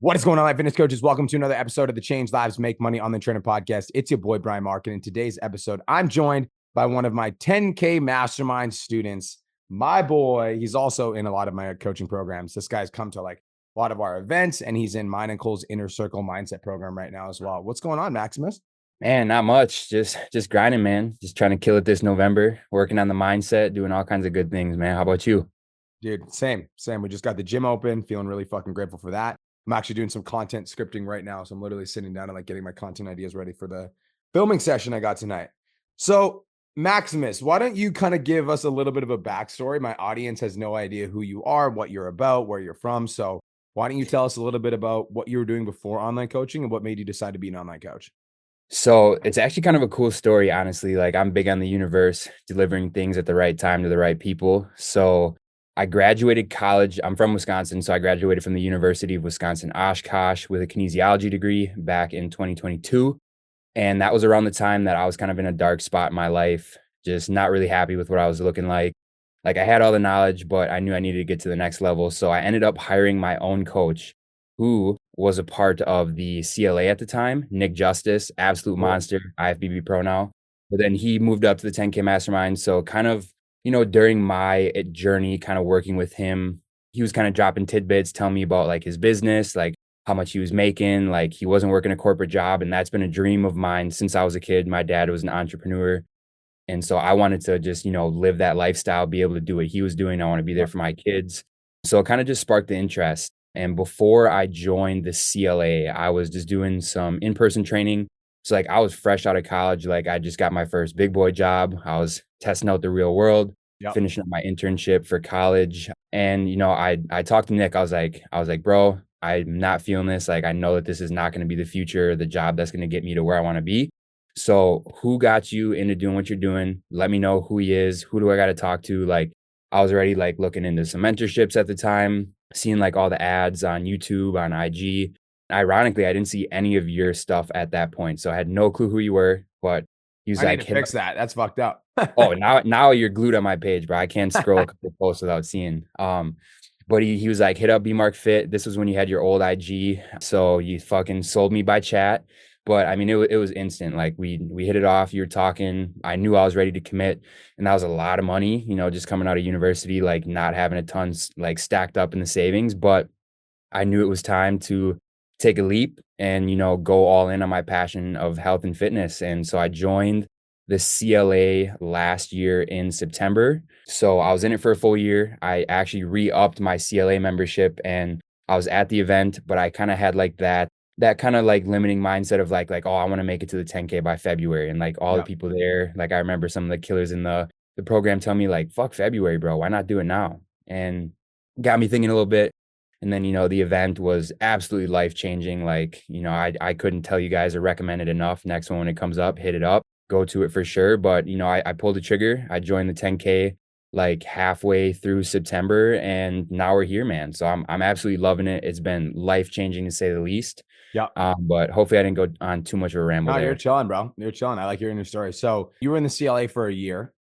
What is going on, my fitness coaches? Welcome to another episode of the Change Lives Make Money on the Trainer podcast. It's your boy, Brian Markin. In today's episode, I'm joined by one of my 10K mastermind students, my boy. He's also in a lot of my coaching programs. This guy's come to like a lot of our events, and he's in mine and Cole's Inner Circle Mindset program right now as well. What's going on, Maximus? Man, not much. Just grinding, man. Just trying to kill it this November, working on the mindset, doing all kinds of good things, man. How about you? Dude, same. We just got the gym open, feeling really fucking grateful for that. I'm actually doing some content scripting right now. So I'm literally sitting down and like getting my content ideas ready for the filming session I got tonight. So, Maximus, why don't you kind of give us a little bit of a backstory? My audience has no idea who you are, what you're about, where you're from. So, why don't you tell us a little bit about what you were doing before online coaching and what made you decide to be an online coach? So it's actually kind of a cool story, honestly. Like I'm big on the universe, delivering things at the right time to the right people. So I graduated college. I'm from Wisconsin, so I graduated from the University of Wisconsin Oshkosh with a kinesiology degree back in 2022. And that was around the time that I was kind of in a dark spot in my life, just not really happy with what I was looking like. Like I had all the knowledge, but I knew I needed to get to the next level. So I ended up hiring my own coach who was a part of the CLA at the time, Nick Justice, absolute Cool. monster, IFBB pro now. But then he moved up to the 10K mastermind. So kind of, during my journey, kind of working with him, he was kind of dropping tidbits, telling me about like his business, like how much he was making. Like he wasn't working a corporate job. And that's been a dream of mine since I was a kid. My dad was an entrepreneur. And so I wanted to just, live that lifestyle, be able to do what he was doing. I want to be there for my kids. So it kind of just sparked the interest. And before I joined the CLA, I was just doing some in-person training. So like I was fresh out of college. Like I just got my first big boy job. I was testing out the real world, Yep. finishing up my internship for college. And I talked to Nick. I was like, bro, I'm not feeling this. Like I know that this is not going to be the future, the job that's going to get me to where I want to be. So who got you into doing what you're doing? Let me know who he is. Who do I got to talk to? Like I was already like looking into some mentorships at the time, seeing like all the ads on YouTube, on IG. Ironically, I didn't see any of your stuff at that point. So I had no clue who you were, but he was I need like, to hit fix that. That's fucked up. oh, now you're glued on my page, bro. I can't scroll a couple posts without seeing. But he was like, hit up B Mark Fit. This was when you had your old IG. So you fucking sold me by chat. But I mean, it was instant. Like we hit it off. You were talking. I knew I was ready to commit, and that was a lot of money. Just coming out of university, like not having a ton like stacked up in the savings. But I knew it was time to take a leap and go all in on my passion of health and fitness. And so I joined the CLA last year in September. So I was in it for a full year. I actually re-upped my CLA membership and I was at the event, but I kind of had like that kind of like limiting mindset of like oh, I want to make it to the 10K by February. And like all the Yep. people there, like I remember some of the killers in the program tell me like fuck February, bro. Why not do it now? And got me thinking a little bit. And then, the event was absolutely life changing. Like, I couldn't tell you guys or recommend it enough. Next one, when it comes up, hit it up, go to it for sure. But, I pulled the trigger. I joined the 10K like halfway through September and now we're here, man. So I'm absolutely loving it. It's been life changing to say the least. Yep. But hopefully I didn't go on too much of a ramble No, you're there. chilling, bro. You're chilling. I like hearing your story. So you were in the CLA for a year,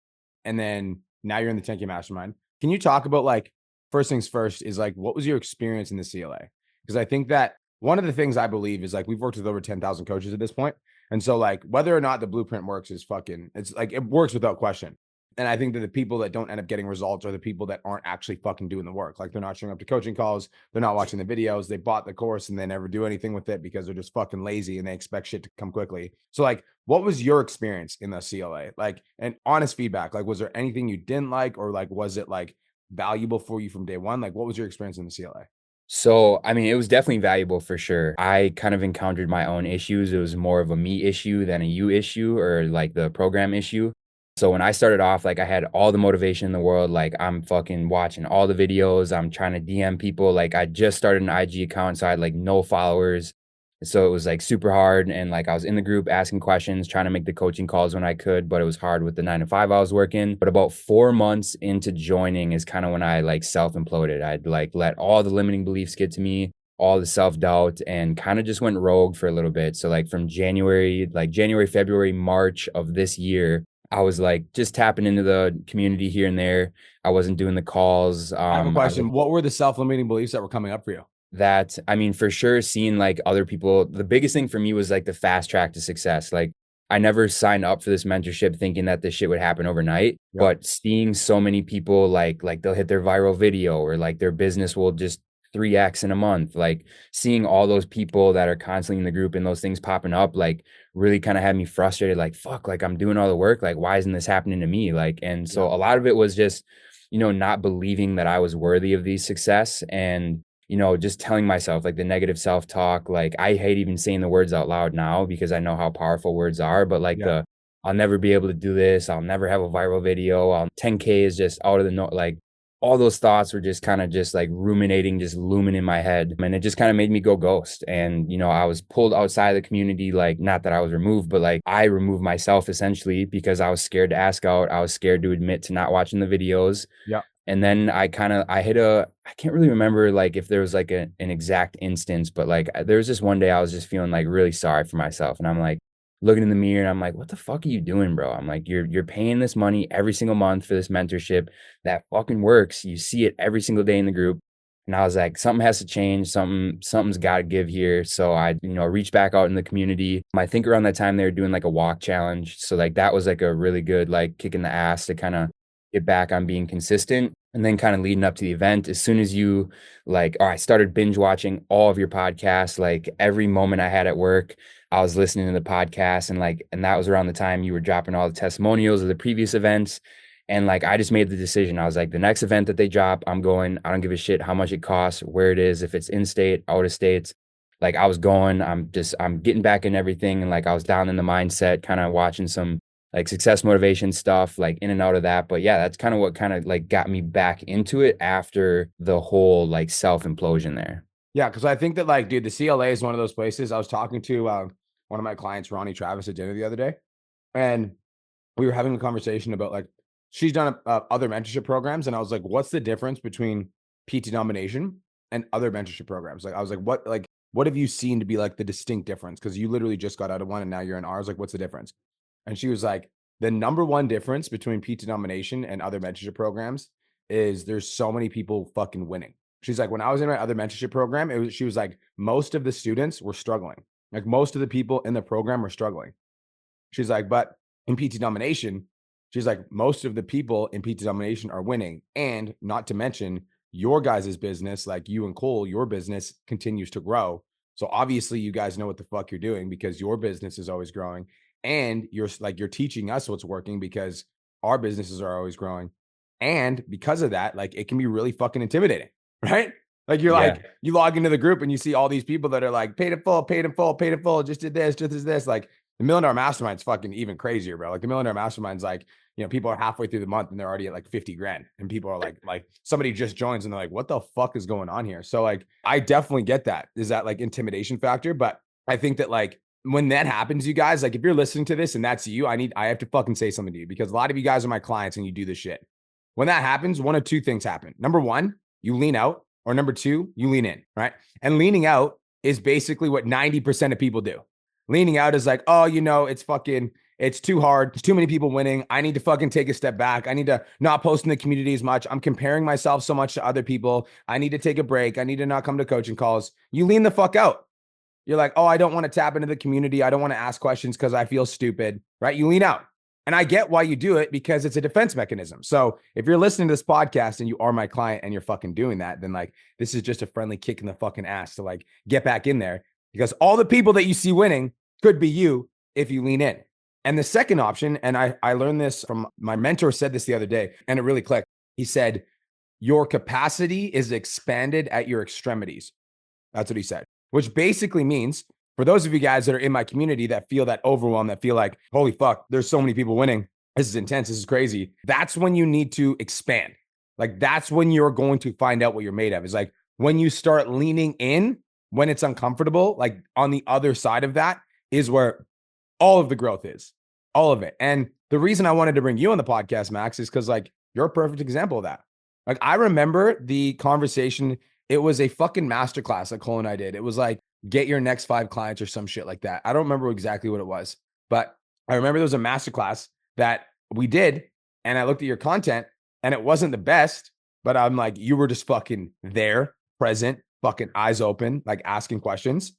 and then now you're in the 10K Mastermind. Can you talk about like first things first is like what was your experience in the CLA? Because I think that one of the things I believe is like we've worked with over 10,000 coaches at this point, and so like whether or not the blueprint works is fucking it's like it works without question. And I think that the people that don't end up getting results are the people that aren't actually fucking doing the work. Like they're not showing up to coaching calls, they're not watching the videos, they bought the course and they never do anything with it because they're just fucking lazy and they expect shit to come quickly. So like what was your experience in the CLA? Like and honest feedback. Like was there anything you didn't like or like was it like valuable for you from day one? Like what was your experience in the CLA? So, I mean, it was definitely valuable for sure. I kind of encountered my own issues. It was more of a me issue than a you issue or like the program issue. So when I started off, like I had all the motivation in the world. Like I'm fucking watching all the videos. I'm trying to DM people. Like I just started an IG account, so I had like no followers. So it was like super hard. And like I was in the group asking questions, trying to make the coaching calls when I could, but it was hard with the 9 to 5 I was working. But about 4 months into joining is kind of when I like self imploded. I'd like let all the limiting beliefs get to me, all the self doubt, and kind of just went rogue for a little bit. So like from January, February, March of this year, I was like just tapping into the community here and there. I wasn't doing the calls. I have a I was question. What were the self-limiting beliefs that were coming up for you? that, I mean, for sure, seeing like other people, the biggest thing for me was like the fast track to success. Like, I never signed up for this mentorship thinking that this shit would happen overnight, Yeah. but seeing so many people like they'll hit their viral video or like their business will just 3x in a month, like seeing all those people that are constantly in the group and those things popping up, like really kind of had me frustrated, like, fuck, like I'm doing all the work, like why isn't this happening to me? Like, and so Yeah. a lot of it was just, not believing that I was worthy of these success, and just telling myself like the negative self-talk. Like, I hate even saying the words out loud now because I know how powerful words are, but like Yeah. the I'll never be able to do this, I'll never have a viral video, 10K is just out of the no, like all those thoughts were just kind of just like ruminating, just looming in my head. And it just kind of made me go ghost. And, I was pulled outside of the community, like not that I was removed, but like I removed myself essentially because I was scared to ask out. I was scared to admit to not watching the videos. Yeah. And then I hit I can't really remember like if there was like an exact instance, but like there was just one day I was just feeling like really sorry for myself. And I'm like looking in the mirror and I'm like, what the fuck are you doing, bro? I'm like, you're paying this money every single month for this mentorship that fucking works. You see it every single day in the group. And I was like, something has to change. Something's got to give here. So I, reached back out in the community. I think around that time they were doing like a walk challenge. So like that was like a really good like kick in the ass to kind of get back on being consistent. And then kind of leading up to the event, as soon as you I started binge watching all of your podcasts, like every moment I had at work, I was listening to the podcast, and that was around the time you were dropping all the testimonials of the previous events. And like, I just made the decision. I was like, the next event that they drop, I'm going. I don't give a shit how much it costs, where it is, if it's in state, out of states. Like, I was going, I'm getting back in everything. And like, I was down in the mindset, kind of watching some like success motivation stuff, like in and out of that. But yeah, that's kind of what kind of like got me back into it after the whole like self implosion there. Yeah. Cause I think that like, dude, the CLA is one of those places. I was talking to one of my clients, Ronnie Travis, at dinner the other day. And we were having a conversation about like, she's done other mentorship programs. And I was like, what's the difference between PT nomination and other mentorship programs? Like, I was like, what have you seen to be like the distinct difference? Cause you literally just got out of one and now you're in ours. Like, what's the difference? And she was like, the number one difference between PT nomination and other mentorship programs is there's so many people fucking winning. She's like, when I was in my other mentorship program, she was like, most of the students were struggling. Like most of the people in the program were struggling. She's like, but in PT nomination, she's like, most of the people in PT nomination are winning. And not to mention your guys' business, like you and Cole, your business continues to grow. So obviously you guys know what the fuck you're doing because your business is always growing. And you're teaching us what's working because our businesses are always growing. And because of that, like it can be really fucking intimidating, right? Like you're Yeah. like, you log into the group and you see all these people that are like paid in full, paid in full, paid in full, just did this, just this. Like the Million Dollar Mastermind's fucking even crazier, bro. Like the Million Dollar Mastermind's like, people are halfway through the month and they're already at like 50 grand. And people are like somebody just joins and they're like, what the fuck is going on here? So like, I definitely get that. Is that like intimidation factor? But I think that like when that happens, you guys, like if you're listening to this and that's you, I have to fucking say something to you because a lot of you guys are my clients and you do this shit. When that happens, one of two things happen. Number one, you lean out, or number two, you lean in, right? And leaning out is basically what 90% of people do. Leaning out is like, oh, it's too hard. There's too many people winning. I need to fucking take a step back. I need to not post in the community as much. I'm comparing myself so much to other people. I need to take a break. I need to not come to coaching calls. You lean the fuck out. You're like, oh, I don't want to tap into the community. I don't want to ask questions because I feel stupid, right? You lean out. And I get why you do it because it's a defense mechanism. So if you're listening to this podcast and you are my client and you're fucking doing that, then like, this is just a friendly kick in the fucking ass to like get back in there because all the people that you see winning could be you if you lean in. And the second option, and I learned this from my mentor said this the other day and it really clicked. He said, your capacity is expanded at your extremities. That's what he said, which basically means for those of you guys that are in my community that feel that overwhelm, that feel like, holy fuck, there's so many people winning. This is intense. This is crazy. That's when you need to expand. Like that's when you're going to find out what you're made of. Is like when you start leaning in, when it's uncomfortable, like on the other side of that is where all of the growth is, all of it. And the reason I wanted to bring you on the podcast, Max, is because like you're a perfect example of that. Like I remember the conversation. It was a fucking masterclass that Cole and I did. It was like, get your next 5 clients or some shit like that. I don't remember exactly what it was, but I remember there was a masterclass that we did. And I looked at your content and it wasn't the best, but I'm like, you were just fucking there, present, fucking eyes open, like asking questions.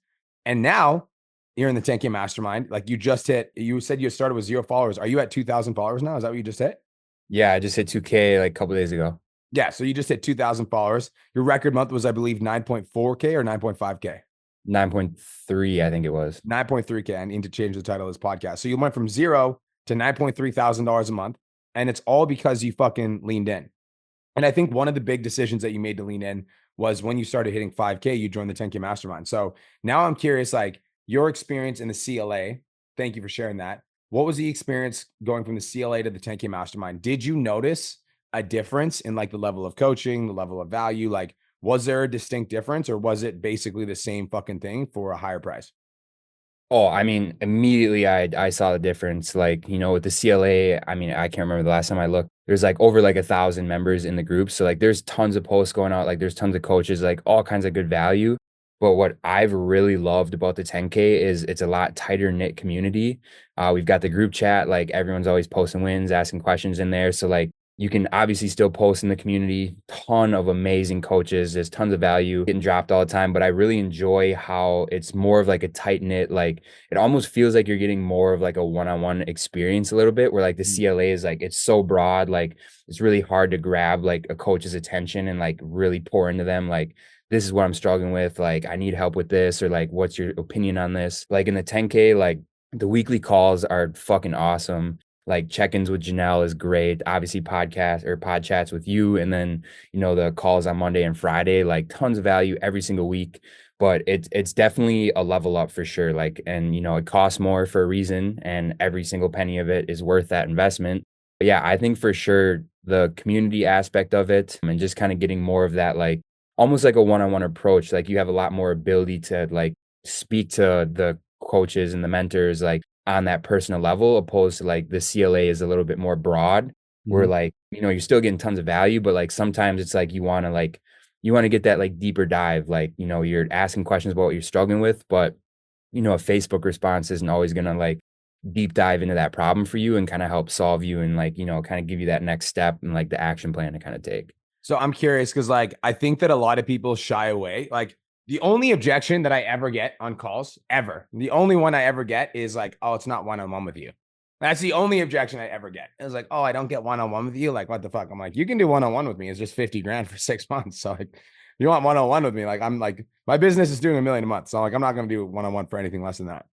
And now you're in the 10K mastermind. Like you said you started with 0 followers. Are you at 2,000 followers now? Is that what you just hit? Yeah, I just hit 2K like a couple days ago. Yeah. So you just hit 2,000 followers. Your record month was, I believe, 9.4K or 9.5K. 9.3, I think it was. 9.3K. I need to change the title of this podcast. So you went from zero to $9,300 a month. And it's all because you fucking leaned in. And I think one of the big decisions that you made to lean in was when you started hitting 5K, you joined the 10K mastermind. So now I'm curious, like your experience in the CLA. Thank you for sharing that. What was the experience going from the CLA to the 10K mastermind? Did you notice a difference in like the level of coaching, the level of value? Like, was there a distinct difference or was it basically the same fucking thing for a higher price? Oh, I mean, immediately I saw the difference. Like, you know, with the CLA, I mean, I can't remember the last time I looked. There's like over like 1,000 members in the group. So like there's tons of posts going out, like there's tons of coaches, like all kinds of good value. But what I've really loved about the 10K is it's a lot tighter knit community. We've got the group chat, like everyone's always posting wins, asking questions in there. So like you can obviously still post in the community, ton of amazing coaches. There's tons of value getting dropped all the time, but I really enjoy how it's more of like a tight knit, like it almost feels like you're getting more of like a one-on-one experience a little bit where like the CLA is like it's so broad, like it's really hard to grab like a coach's attention and like really pour into them like this is what I'm struggling with, like I need help with this or like what's your opinion on this? Like in the 10K, like the weekly calls are fucking awesome. Like check-ins with Janelle is great. Obviously podcast or pod chats with you and then, you know, the calls on Monday and Friday, like tons of value every single week, but it's definitely a level up for sure. Like, and you know, it costs more for a reason, and every single penny of it is worth that investment. But yeah, I think for sure the community aspect of it and just kind of getting more of that, like almost like a one-on-one approach. Like you have a lot more ability to like speak to the coaches and the mentors, like on that personal level, opposed to like the CLA is a little bit more broad, where Mhm. like, you know, you're still getting tons of value, but like sometimes it's like you want to get that like deeper dive, like, you know, you're asking questions about what you're struggling with, but you know, a Facebook response isn't always gonna like deep dive into that problem for you and kind of help solve you and like, you know, kind of give you that next step and like the action plan to kind of take. So I'm curious because like I think that a lot of people shy away. Like the only objection that I ever get on calls, ever, the only one I ever get is like, oh, it's not one-on-one with you. That's the only objection I ever get. It's like, oh, I don't get one-on-one with you. Like, what the fuck? I'm like, you can do one-on-one with me. It's just 50 grand for 6 months. So like, you want one-on-one with me? Like, I'm like, my business is doing 1 million a month. So like, I'm not going to do one-on-one for anything less than that.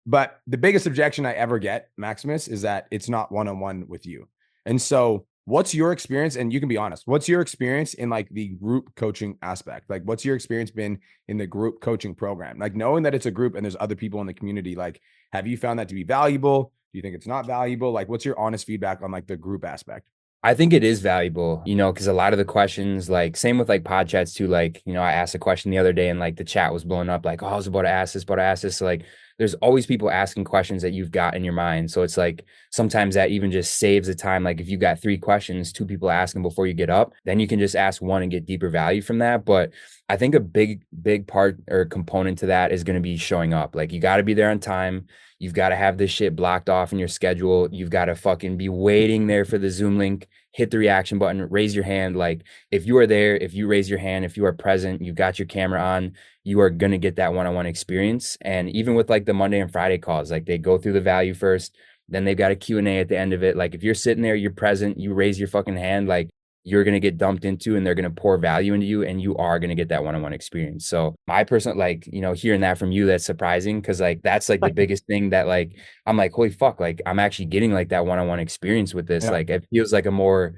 But the biggest objection I ever get, Maximus, is that it's not one-on-one with you. And so what's your experience? And you can be honest. What's your experience in like the group coaching aspect? Like, what's your experience been in the group coaching program? Like, knowing that it's a group and there's other people in the community, like, have you found that to be valuable? Do you think it's not valuable? Like, what's your honest feedback on like the group aspect? I think it is valuable, you know, because a lot of the questions, like same with like pod chats too. Like, you know, I asked a question the other day and like the chat was blowing up, like, oh, I was about to ask this, about to ask this. So, like, there's always people asking questions that you've got in your mind. So it's like sometimes that even just saves the time. Like, if you got 3 questions, 2 people asking before you get up, then you can just ask one and get deeper value from that. But I think a big part or component to that is going to be showing up. Like, you got to be there on time. You've got to have this shit blocked off in your schedule. You've got to fucking be waiting there for the Zoom link, hit the reaction button, raise your hand. Like if you are there, if you raise your hand, if you are present, you've got your camera on, you are going to get that one-on-one experience. And even with like the Monday and Friday calls, like they go through the value first, then they've got a Q&A at the end of it. Like if you're sitting there, you're present, you raise your fucking hand, like you're going to get dumped into and they're going to pour value into you and you are going to get that one-on-one experience. So my personal, like, you know, hearing that from you, that's surprising. Cause like, that's like the biggest thing that like, I'm like, holy fuck, like I'm actually getting like that one-on-one experience with this. Yeah. Like it feels like a more,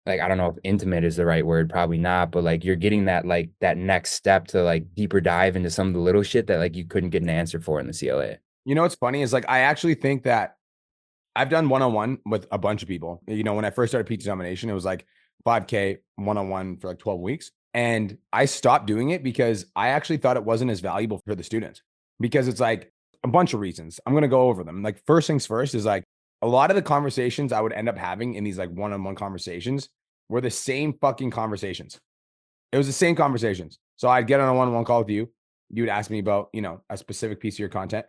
like, I don't know if intimate is the right word, probably not, but like you're getting that, like that next step to like deeper dive into some of the little shit that like you couldn't get an answer for in the CLA. You know what's funny is like I actually think that I've done one-on-one with a bunch of people. You know, when I first started PT Domination, it was like 5K one-on-one for like 12 weeks. And I stopped doing it because I actually thought it wasn't as valuable for the students because it's like a bunch of reasons. I'm going to go over them. Like, first things first is like a lot of the conversations I would end up having in these like one-on-one conversations were the same fucking conversations. It was the same conversations. So I'd get on a one-on-one call with you. You would ask me about, you know, a specific piece of your content.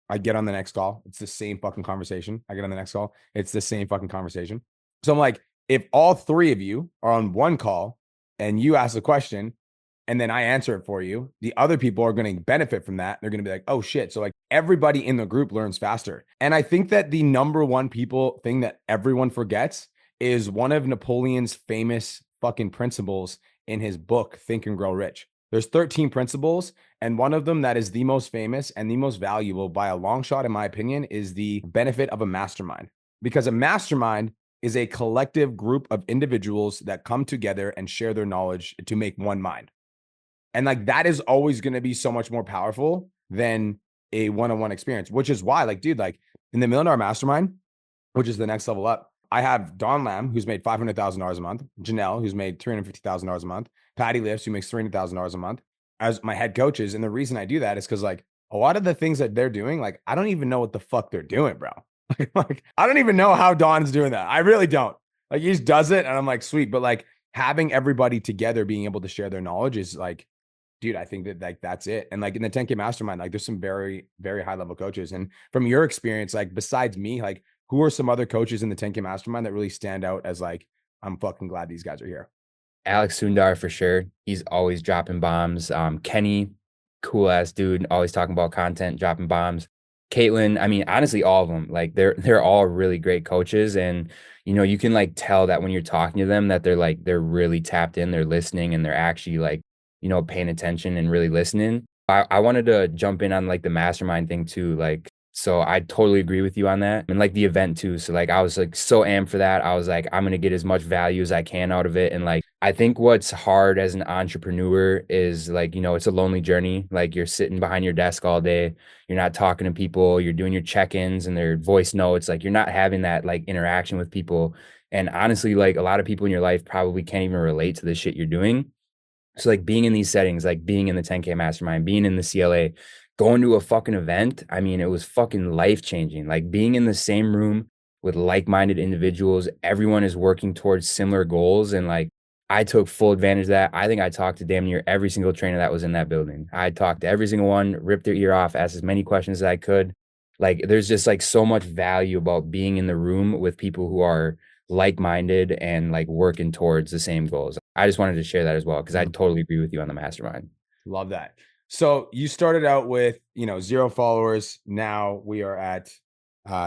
I'd get on the next call. It's the same fucking conversation. I get on the next call. It's the same fucking conversation. So I'm like, if all three of you are on one call and you ask a question, and then I answer it for you, the other people are going to benefit from that. They're going to be like, oh shit. So like everybody in the group learns faster. And I think that the number one people thing that everyone forgets is one of Napoleon's famous fucking principles in his book, Think and Grow Rich. There's 13 principles, and one of them that is the most famous and the most valuable by a long shot, in my opinion, is the benefit of a mastermind. Because a mastermind is a collective group of individuals that come together and share their knowledge to make one mind. And like that is always going to be so much more powerful than a one-on-one experience, which is why, like, dude, like in the Million Dollar Mastermind, which is the next level up, I have Don Lamb, who's made $500,000 a month, Janelle, who's made $350,000 a month, Patty Lifts, who makes $300,000 a month, as my head coaches. And the reason I do that is because like a lot of the things that they're doing, like I don't even know what the fuck they're doing, bro. Like I don't even know how Don's doing that. I really don't. Like he just does it, and I'm like, sweet. But like having everybody together, being able to share their knowledge is like, dude, I think that like that's it. And like in the 10K mastermind, like there's some very, very high level coaches. And from your experience, like besides me, like who are some other coaches in the 10K mastermind that really stand out as like, I'm fucking glad these guys are here? Alex Sundar for sure. He's always dropping bombs. Kenny, cool ass dude, always talking about content, dropping bombs. Caitlin, I mean, honestly, all of them, like they're all really great coaches. And you can like tell that when you're talking to them that they're really tapped in, they're listening, and they're actually like, paying attention and really listening. I wanted to jump in on like the mastermind thing too. Like, so I totally agree with you on that. And like the event too. So like I was like so amped for that. I was like, I'm gonna get as much value as I can out of it. And like I think what's hard as an entrepreneur is like, it's a lonely journey. Like you're sitting behind your desk all day, you're not talking to people, you're doing your check-ins and their voice notes, like you're not having that like interaction with people. And honestly, like a lot of people in your life probably can't even relate to the shit you're doing. So like being in these settings, like being in the 10K mastermind, being in the CLA, going to a fucking event, I mean, it was fucking life changing. Like being in the same room with like-minded individuals, everyone is working towards similar goals. And like I took full advantage of that. I think I talked to damn near every single trainer that was in that building. I talked to every single one, ripped their ear off, asked as many questions as I could. Like there's just like so much value about being in the room with people who are like-minded and like working towards the same goals. I just wanted to share that as well because I totally agree with you on the mastermind. Love that. So you started out with, 0 followers. Now we are at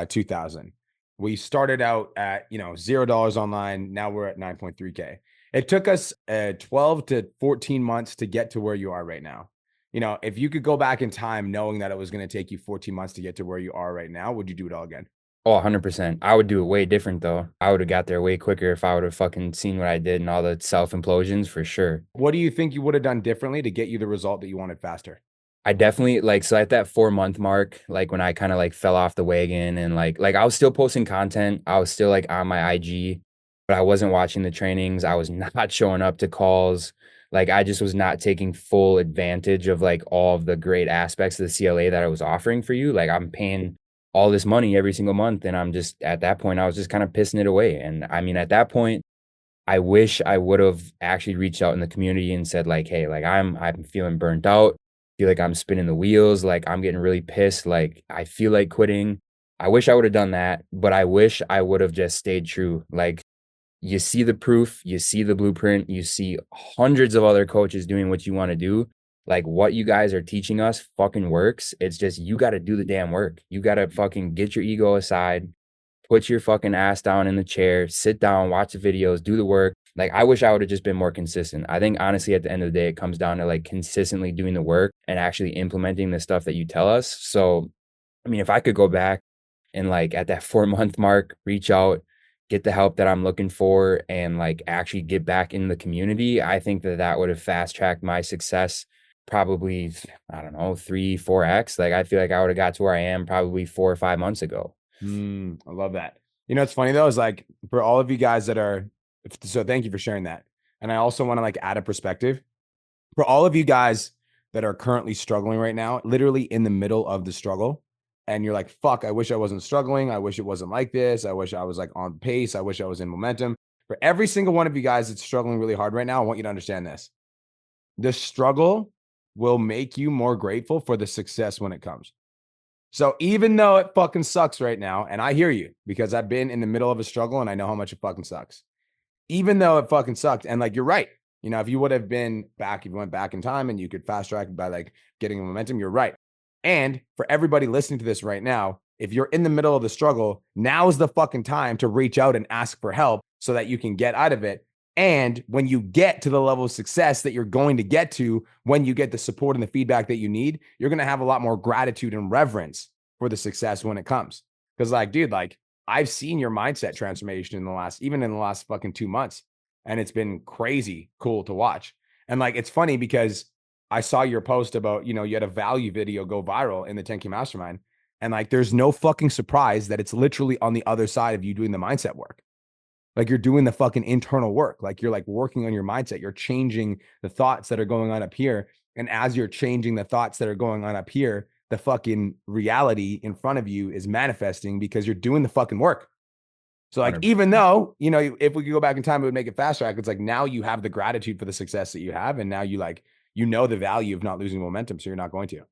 2,000. We started out at, $0 online. Now we're at 9.3K. It took us 12 to 14 months to get to where you are right now. If you could go back in time knowing that it was going to take you 14 months to get to where you are right now, would you do it all again? Oh, 100%. I would do it way different though. I would have got there way quicker if I would have fucking seen what I did and all the self implosions for sure. What do you think you would have done differently to get you the result that you wanted faster? I definitely like so at that 4 month mark, like when I kind of like fell off the wagon and like I was still posting content, I was still like on my IG, but I wasn't watching the trainings. I was not showing up to calls. Like I just was not taking full advantage of like all of the great aspects of the CLA that I was offering for you. Like I'm paying all this money every single month, and I'm just at that point, I was just kind of pissing it away. And I mean, at that point, I wish I would have actually reached out in the community and said like, hey, like I'm feeling burnt out. Feel like I'm spinning the wheels. Like I'm getting really pissed. Like I feel like quitting. I wish I would have done that, but I wish I would have just stayed true. Like you see the proof, you see the blueprint, you see hundreds of other coaches doing what you want to do. Like what you guys are teaching us fucking works. It's just you got to do the damn work. You got to fucking get your ego aside, put your fucking ass down in the chair, sit down, watch the videos, do the work. Like I wish I would have just been more consistent. I think honestly at the end of the day it comes down to like consistently doing the work and actually implementing the stuff that you tell us. So I mean if I could go back and like at that 4 month mark reach out, get the help that I'm looking for and like actually get back in the community, I think that that would have fast tracked my success probably, I don't know, 3 4x. Like I feel like I would have got to where I am probably 4 or 5 months ago. I love that. It's funny though, is like for all of you guys that are, so thank you for sharing that. And I also want to like add a perspective for all of you guys that are currently struggling right now, literally in the middle of the struggle. And you're like, fuck, I wish I wasn't struggling. I wish it wasn't like this. I wish I was like on pace. I wish I was in momentum. For every single one of you guys that's struggling really hard right now, I want you to understand this. The struggle will make you more grateful for the success when it comes. So even though it fucking sucks right now, and I hear you because I've been in the middle of a struggle and I know how much it fucking sucks. Even though it fucking sucked, and like you're right, You know, if you would have been back, if you went back in time and you could fast track by like getting momentum, you're right. And for everybody listening to this right now, if you're in the middle of the struggle, now is the fucking time to reach out and ask for help so that you can get out of it. And when you get to the level of success that you're going to get to, when you get the support and the feedback that you need, you're going to have a lot more gratitude and reverence for the success when it comes. Because, like, dude, like, I've seen your mindset transformation in the last, even in the last fucking 2 months. And it's been crazy cool to watch. And like, it's funny because I saw your post about, you know, you had a value video go viral in the 10K Mastermind. And like, there's no fucking surprise that it's literally on the other side of you doing the mindset work. Like, you're doing the fucking internal work. Like, you're like working on your mindset. You're changing the thoughts that are going on up here. And as you're changing the thoughts that are going on up here, the fucking reality in front of you is manifesting because you're doing the fucking work. So like, 100%. even though, you know, if we could go back in time, it would make it fast track. It's like, now you have the gratitude for the success that you have. And now you like, you know, the value of not losing momentum. So you're not going to.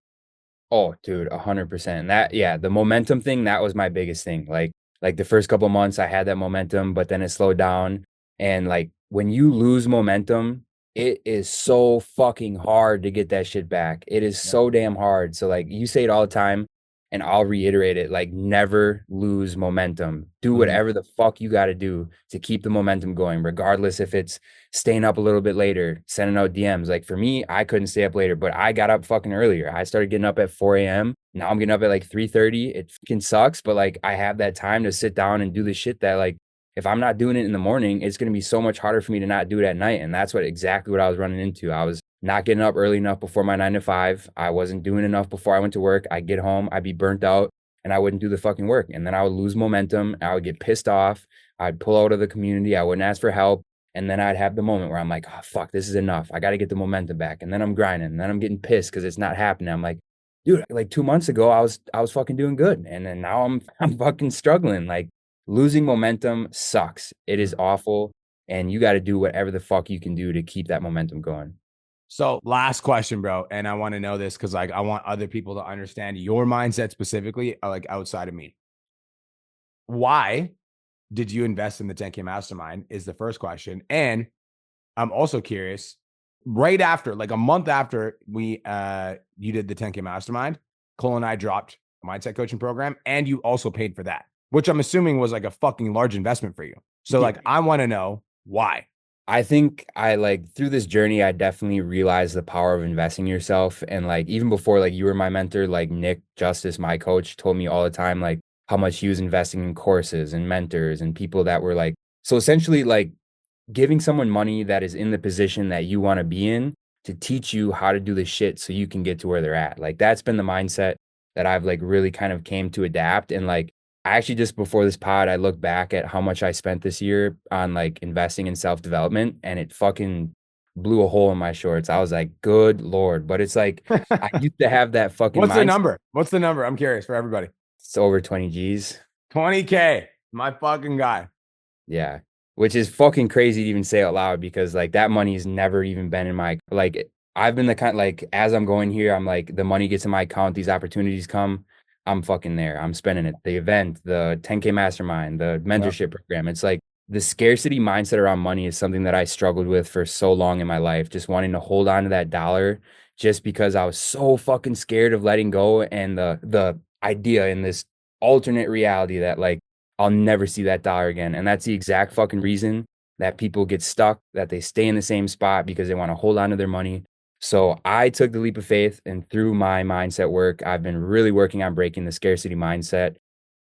Oh, dude, 100%. That, yeah, the momentum thing, that was my biggest thing. Like the first couple months I had that momentum, but then it slowed down. And like when you lose momentum, it is so fucking hard to get that shit back. It is Yeah. so damn hard. So like you say it all the time, and I'll reiterate it, like never lose momentum. Do Mhm. whatever the fuck you got to do to keep the momentum going, regardless if it's staying up a little bit later, sending out DMs. Like for me, I couldn't stay up later, but I got up fucking earlier. I started getting up at 4 a.m. Now I'm getting up at like 3:30. It fucking sucks, but like I have that time to sit down and do the shit that like if I'm not doing it in the morning, it's going to be so much harder for me to not do it at night. And that's exactly what I was running into. I was not getting up early enough before my 9 to 5. I wasn't doing enough before I went to work. I'd get home, I'd be burnt out, and I wouldn't do the fucking work. And then I would lose momentum. I would get pissed off. I'd pull out of the community. I wouldn't ask for help. And then I'd have the moment where I'm like, oh, fuck, this is enough. I got to get the momentum back. And then I'm grinding. And then I'm getting pissed because it's not happening. I'm like, dude, like 2 months ago, I was fucking doing good. And then now I'm fucking struggling. Like losing momentum sucks. It is awful. And you got to do whatever the fuck you can do to keep that momentum going. So last question, bro. And I want to know this because like, I want other people to understand your mindset specifically, like outside of me. Why did you invest in the 10K Mastermind is the first question. And I'm also curious, right after, like a month after you did the 10K Mastermind, Cole and I dropped a mindset coaching program, and you also paid for that, which I'm assuming was like a fucking large investment for you. So Yeah. like, I want to know why. I think I like through this journey, I definitely realized the power of investing in yourself. And like even before like you were my mentor, like Nick Justice, my coach, told me all the time like how much he was investing in courses and mentors and people that were like so essentially like giving someone money that is in the position that you want to be in to teach you how to do the shit so you can get to where they're at. Like that's been the mindset that I've like really kind of came to adapt. And like I actually just before this pod, I looked back at how much I spent this year on like investing in self-development and it fucking blew a hole in my shorts. I was like, good Lord. But it's like I used to have that fucking What's the mindset. number? What's the number? I'm curious for everybody. It's over 20 G's. 20K, my fucking guy. Yeah. Which is fucking crazy to even say out loud because like that money's never even been in my like I've been the kind like as I'm going here, I'm like the money gets in my account, these opportunities come, I'm fucking there. I'm spending it. The event, the 10K mastermind, the Yeah. mentorship program. It's like the scarcity mindset around money is something that I struggled with for so long in my life, just wanting to hold on to that dollar just because I was so fucking scared of letting go and the idea in this alternate reality that like I'll never see that dollar again. And that's the exact fucking reason that people get stuck, that they stay in the same spot because they want to hold on to their money. So I took the leap of faith and through my mindset work, I've been really working on breaking the scarcity mindset.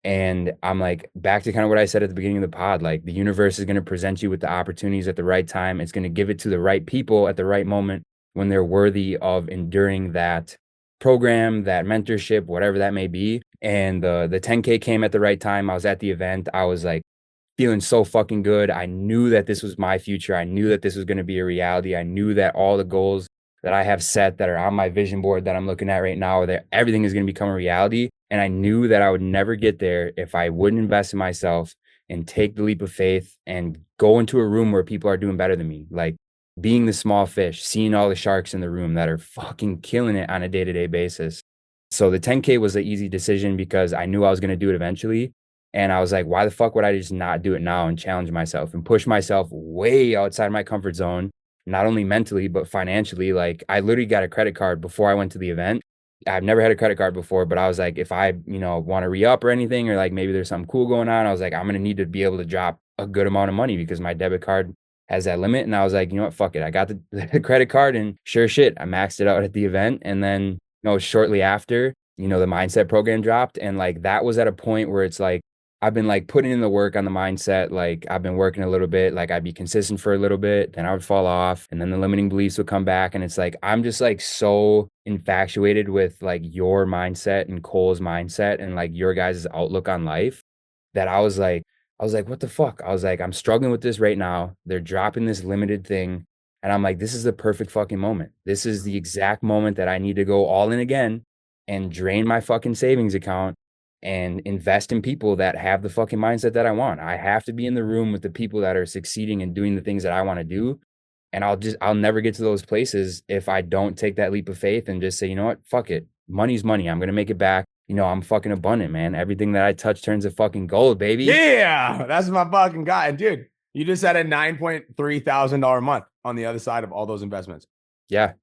And I'm like, back to kind of what I said at the beginning of the pod, like the universe is going to present you with the opportunities at the right time. It's going to give it to the right people at the right moment when they're worthy of enduring that program, that mentorship, whatever that may be. And the 10K came at the right time. I was at the event. I was like feeling so fucking good. I knew that this was my future. I knew that this was going to be a reality. I knew that all the goals that I have set that are on my vision board that I'm looking at right now, that everything is going to become a reality. And I knew that I would never get there if I wouldn't invest in myself and take the leap of faith and go into a room where people are doing better than me. Like being the small fish, seeing all the sharks in the room that are fucking killing it on a day-to-day basis. So the 10K was an easy decision because I knew I was going to do it eventually. And I was like, why the fuck would I just not do it now and challenge myself and push myself way outside my comfort zone not only mentally, but financially. Like I literally got a credit card before I went to the event. I've never had a credit card before, but I was like, if I, want to re-up or anything, or like maybe there's something cool going on, I was like, I'm gonna need to be able to drop a good amount of money because my debit card has that limit. And I was like, you know what, fuck it. I got the credit card and sure shit, I maxed it out at the event. And then, shortly after, the mindset program dropped. And like that was at a point where it's like, I've been like putting in the work on the mindset. Like I've been working a little bit, like I'd be consistent for a little bit, then I would fall off, and then the limiting beliefs would come back. And it's like, I'm just like so infatuated with like your mindset and Cole's mindset and like your guys' outlook on life that I was like, what the fuck? I was like, I'm struggling with this right now. They're dropping this limited thing. And I'm like, this is the perfect fucking moment. This is the exact moment that I need to go all in again and drain my fucking savings account and invest in people that have the fucking mindset that I want. I have to be in the room with the people that are succeeding and doing the things that I want to do. And I'll never get to those places if I don't take that leap of faith and just say, you know what? Fuck it. Money's money. I'm going to make it back. I'm fucking abundant, man. Everything that I touch turns to fucking gold, baby. Yeah, that's my fucking guy. And dude, you just had a $9,300 month on the other side of all those investments. Yeah.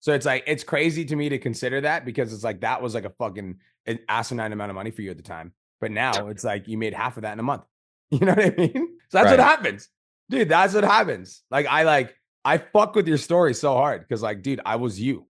So it's like, it's crazy to me to consider that because it's like, that was like a fucking an asinine amount of money for you at the time. But now it's like you made half of that in a month. You know what I mean? So that's what Right. happens. Dude, that's what happens. I fuck with your story so hard because like, dude, I was you.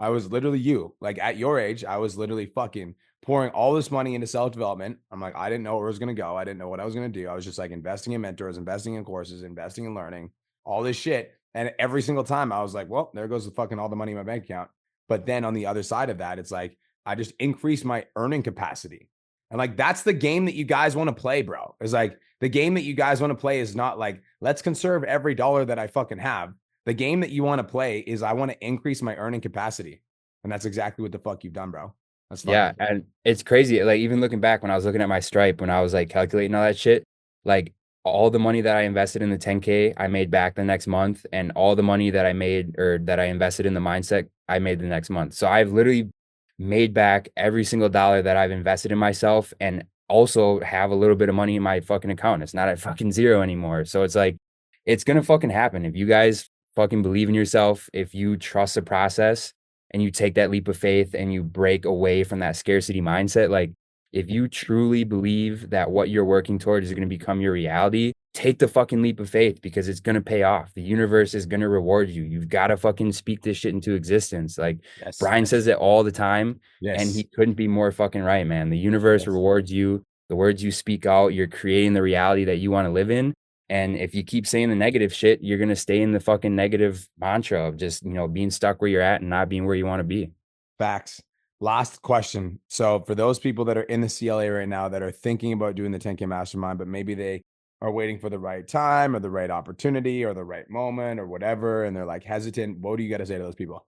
I was literally you. Like at your age, I was literally fucking pouring all this money into self development. I'm like, I didn't know where it was going to go. I didn't know what I was going to do. I was just like investing in mentors, investing in courses, investing in learning, all this shit. And every single time I was like, well, there goes the fucking all the money in my bank account. But then on the other side of that, it's like, I just increased my earning capacity. And like, that's the game that you guys want to play, bro. It's like the game that you guys want to play is not like, let's conserve every dollar that I fucking have. The game that you want to play is I want to increase my earning capacity. And that's exactly what the fuck you've done, bro. That's Yeah. fucking And it's crazy. Like, even looking back when I was looking at my Stripe, when I was like calculating all that shit, like all the money that I invested in the 10K, I made back the next month. And all the money that I made or that I invested in the mindset, I made the next month. So I've literally made back every single dollar that I've invested in myself and also have a little bit of money in my fucking account. It's not at fucking zero anymore. So it's like, it's going to fucking happen. If you guys fucking believe in yourself, if you trust the process and you take that leap of faith and you break away from that scarcity mindset, like if you truly believe that what you're working towards is going to become your reality, take the fucking leap of faith because it's going to pay off. The universe is going to reward you. You've got to fucking speak this shit into existence. Like yes, Brian says it all the time, and yes, he couldn't be more fucking right, man. The universe yes. rewards you. The words you speak out, you're creating the reality that you want to live in. And if you keep saying the negative shit, you're going to stay in the fucking negative mantra of just, being stuck where you're at and not being where you want to be. Facts. Last question. So for those people that are in the CLA right now that are thinking about doing the 10K mastermind, but maybe they are waiting for the right time or the right opportunity or the right moment or whatever, and they're like hesitant, what do you got to say to those people?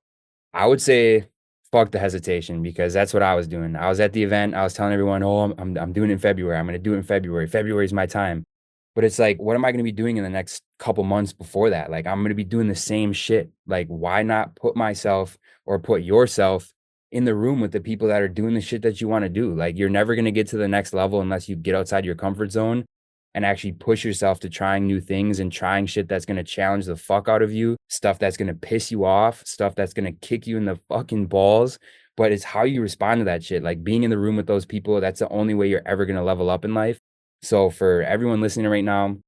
I would say fuck the hesitation because that's what I was doing. I was at the event. I was telling everyone, oh, I'm doing it in February. I'm going to do it in February. February is my time. But it's like, what am I going to be doing in the next couple months before that? Like, I'm going to be doing the same shit. Like, why not put myself or put yourself in the room with the people that are doing the shit that you want to do? Like, you're never going to get to the next level unless you get outside your comfort zone and actually push yourself to trying new things and trying shit that's going to challenge the fuck out of you, stuff that's going to piss you off, stuff that's going to kick you in the fucking balls. But it's how you respond to that shit. Like being in the room with those people, that's the only way you're ever going to level up in life. So for everyone listening right now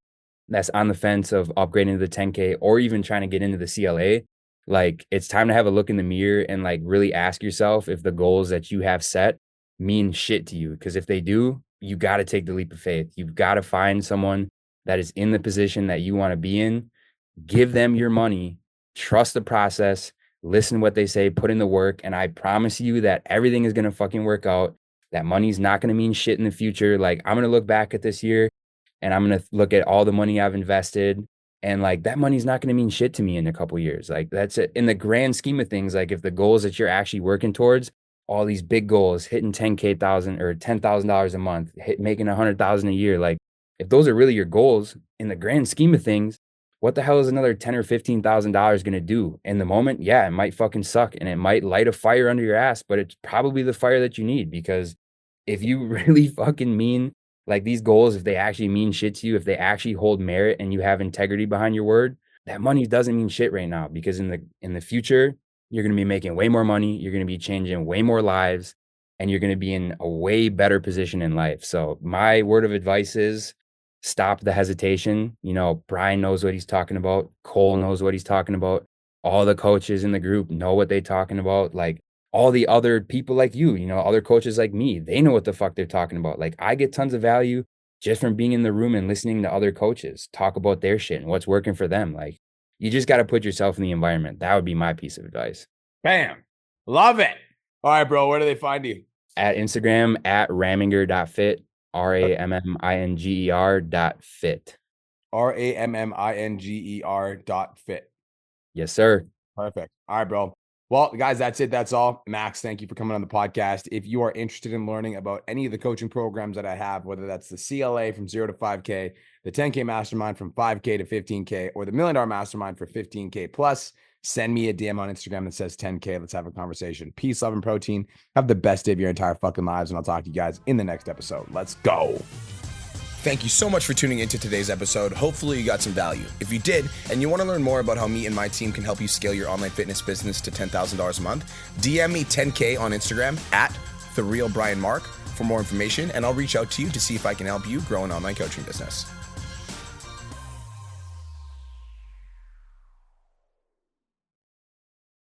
that's on the fence of upgrading to the 10K or even trying to get into the CLA, like it's time to have a look in the mirror and like really ask yourself if the goals that you have set mean shit to you. Because if they do, you got to take the leap of faith. You've got to find someone that is in the position that you want to be in, give them your money, trust the process, listen to what they say, put in the work. And I promise you that everything is going to fucking work out. That money's not going to mean shit in the future. Like I'm going to look back at this year and I'm going to look at all the money I've invested. And like that money's not going to mean shit to me in a couple years. Like that's it. In the grand scheme of things, like if the goals that you're actually working towards, all these big goals, hitting 10K thousand or $10,000 a month, making 100,000 a year, like if those are really your goals in the grand scheme of things, what the hell is another 10 or $15,000 going to do in the moment? Yeah, it might fucking suck and it might light a fire under your ass, but it's probably the fire that you need because if you really fucking mean like these goals, if they actually mean shit to you, if they actually hold merit and you have integrity behind your word, that money doesn't mean shit right now, because in the future, you're going to be making way more money. You're going to be changing way more lives, and you're going to be in a way better position in life. So my word of advice is stop the hesitation. You know, Brian knows what he's talking about. Cole knows what he's talking about. All the coaches in the group know what they're talking about. Like all the other people like you know, other coaches like me, they know what the fuck they're talking about. Like I get tons of value just from being in the room and listening to other coaches talk about their shit and what's working for them. Like you just got to put yourself in the environment. That would be my piece of advice. Bam. Love it. All right, bro. Where do they find you? At Instagram at ramminger.fit, RAMMINGER.fit. RAMMINGER.fit. Yes, sir. Perfect. All right, bro. Well, guys, that's it. That's all. Max, thank you for coming on the podcast. If you are interested in learning about any of the coaching programs that I have, whether that's the CLA from 0 to 5K, the 10K Mastermind from 5K to 15K, or the $1 Million Mastermind for 15K plus, send me a DM on Instagram that says 10K. Let's have a conversation. Peace, love, and protein. Have the best day of your entire fucking lives, and I'll talk to you guys in the next episode. Let's go. Thank you so much for tuning into today's episode. Hopefully you got some value. If you did, and you want to learn more about how me and my team can help you scale your online fitness business to $10,000 a month, DM me 10K on Instagram at @TheRealBrianMark for more information, and I'll reach out to you to see if I can help you grow an online coaching business.